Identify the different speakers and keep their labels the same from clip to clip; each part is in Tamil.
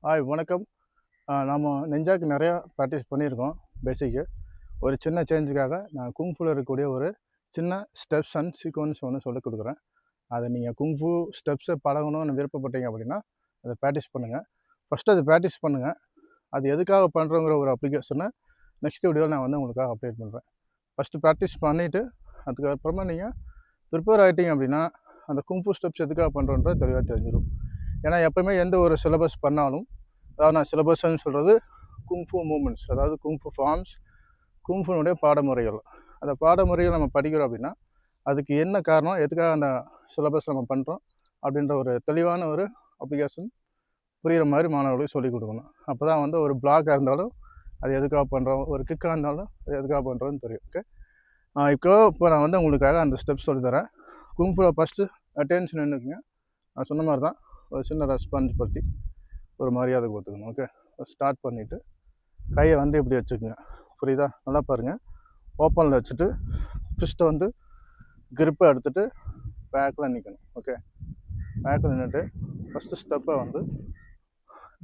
Speaker 1: ஹாய் வணக்கம். நாம் நெஞ்சாக்கு நிறையா ப்ராக்டிஸ் பண்ணியிருக்கோம். பேசிக்கு ஒரு சின்ன சேஞ்சுக்காக நான் குங்ஃபுல இருக்கக்கூடிய ஒரு சின்ன ஸ்டெப்ஸ் அண்ட் சீக்வன்ஸ் ஒன்று சொல்லிக் கொடுக்குறேன். அதை நீங்கள் குங்ஃபு ஸ்டெப்ஸை பழகணும்னு விருப்பப்பட்டீங்க அப்படின்னா அதை ப்ராக்டிஸ் பண்ணுங்கள். ஃபஸ்ட்டு அது ப்ராக்டிஸ் பண்ணுங்கள். அது எதுக்காக பண்ணுறோங்கிற ஒரு அப்ளிகேஷனை நெக்ஸ்ட் வீடியோவில் நான் வந்து உங்களுக்காக அப்டேட் பண்ணுறேன். ஃபஸ்ட்டு ப்ராக்டிஸ் பண்ணிவிட்டு அதுக்கப்புறமா நீங்கள் ப்ரிப்பேர் ஆகிட்டீங்க அப்படின்னா அந்த குங்ஃபு ஸ்டெப்ஸ் எதுக்காக பண்ணுறோன்றது தெளிவாக தெரிஞ்சிடும். ஏன்னா எப்போயுமே எந்த ஒரு சிலபஸ் பண்ணாலும், அதாவது நான் சிலபஸ்ன்னு சொல்கிறது குங்ஃபு மூமெண்ட்ஸ், அதாவது குங்ஃபு ஃபார்ம்ஸ், குங்ஃபுனுடைய பாடமுறைகள். அந்த பாடமுறைகள் நம்ம படிக்கிறோம் அப்படின்னா அதுக்கு என்ன காரணம், எதுக்காக அந்த சிலபஸ் நம்ம பண்ணுறோம் அப்படின்ற ஒரு தெளிவான ஒரு அப்ளிகேஷன் புரிகிற மாதிரி மாணவர்களுக்கு சொல்லிக் கொடுக்கணும். அப்போ தான் வந்து ஒரு பிளாக்காக இருந்தாலும் அது எதுக்காக பண்ணுறோம், ஒரு கிக்காக இருந்தாலும் அது எதுக்காக பண்ணுறோன்னு தெரியும். ஓகே, இப்போ நான் வந்து உங்களுக்காக அந்த ஸ்டெப்ஸ் சொல்லித்தரேன். குங்ஃபுல ஃபஸ்ட்டு அட்டென்ஷன் நின்றுக்குங்க. நான் சொன்ன மாதிரி தான் ஒரு சின்ன ரெஸ்பான்ஸ் பற்றி ஒரு மரியாதை கொடுத்துக்கணும். ஓகே, ஸ்டார்ட் பண்ணிவிட்டு கையை வந்து இப்படி வச்சுக்கோங்க. புரியுதா? நல்லா பாருங்கள். ஓப்பனில் வச்சுட்டு ஃபிஸ்ட்டை வந்து கிரிப்பை எடுத்துகிட்டு பேக்கில் நிற்கணும். ஓகே, பேக்கில் நின்றுட்டு ஃபஸ்ட்டு ஸ்டெப்பை வந்து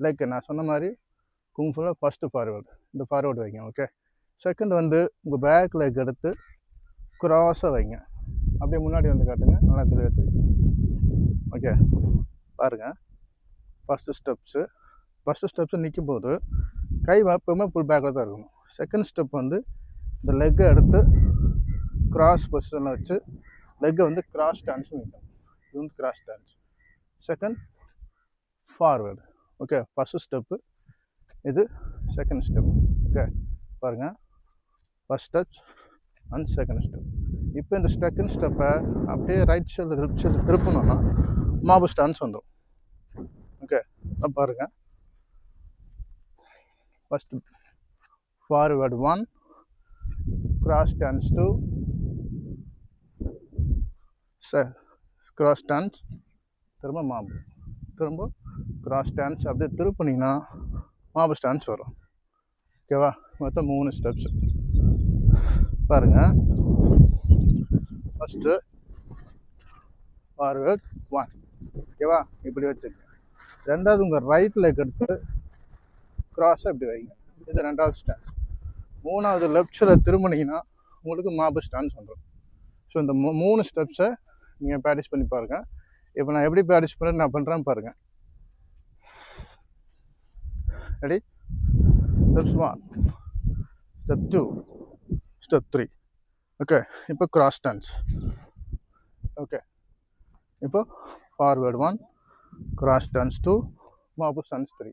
Speaker 1: லைக் நான் சொன்ன மாதிரி குங்ஃபுல ஃபஸ்ட்டு ஃபார்வேர்டு, இந்த ஃபார்வேர்டு வைங்க. ஓகே, செகண்ட் வந்து உங்கள் பேக் லெக் எடுத்து க்ராஸாக வைங்க. அப்படியே முன்னாடி வந்து காட்டுங்க, நல்லா தெளிவாக தெரியும். ஓகே, பாருங்கள். ஃபஸ்ட்டு ஸ்டெப்ஸு நிற்கும் போது கை எப்பவுமே ஃபுல் பேக்கில் தான் இருக்கணும். செகண்ட் ஸ்டெப் வந்து இந்த லெக்கை எடுத்து கிராஸ் பொசிஷனில் வச்சு லெக்கை வந்து கிராஸ் டான்ஸ் நிற்கணும். இது வந்து cross stance. Second forward. Okay, first step, இது செகண்ட் ஸ்டெப். ஓகே, பாருங்கள். First steps and second step. இப்போ இந்த செகண்ட் ஸ்டெப்பை அப்படியே ரைட் சைடு லெஃப்ட் சைடு திருப்பணும்னா மாபு ஸ்டான்ஸ் வந்துடும். ஓகே, பாருங்கள். First forward 1, cross stance 2, cross stance, திரும்ப மாபு, திரும்ப கிராஸ் டான்ஸ். அப்படியே திருப்பினீங்கன்னா மாபு ஸ்டான்ஸ் வரும். ஓகேவா? மொத்தம் 3 ஸ்டெப்ஸு பாருங்கள். First forward 1. ஓகேவா? இப்படி வச்சுக்கோங்க. ரெண்டாவது உங்கள் ரைட் லெக் எடுத்து க்ராஸாக இப்படி வைங்க. இது ரெண்டாவது ஸ்டான்ஸ். மூணாவது லெஃப்ட் சைடில் திரும்பினீங்கன்னா உங்களுக்கு மாபு ஸ்டான்ஸ் வந்துடும். ஸோ இந்த 3 ஸ்டெப்ஸை நீங்கள் ப்ராக்டிஸ் பண்ணி பாருங்கள். இப்போ நான் எப்படி ப்ராக்டிஸ் பண்ணி நான் பண்ணுறேன்னு பாருங்கள். Ready? Steps 1, step 2, step 3. Okay, இப்போ கிராஸ் டான்ஸ். ஓகே, இப்போ forward 1, cross stance 2, mob stance 3.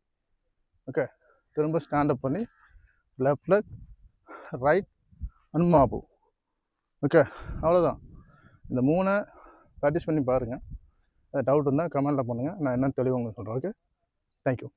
Speaker 1: Okay, திரும்ப ஸ்டாண்டப் பண்ணி left leg, right and mob. Okay, அவ்வளோதான். இந்த 3 ப்ராக்டிஸ் பண்ணி பாருங்கள். டவுட் இருந்தால் கமெண்டில் பண்ணுங்கள், நான் என்னென்னு தெளிவாக உங்களுக்கு சொல்கிறேன். Okay, thank you.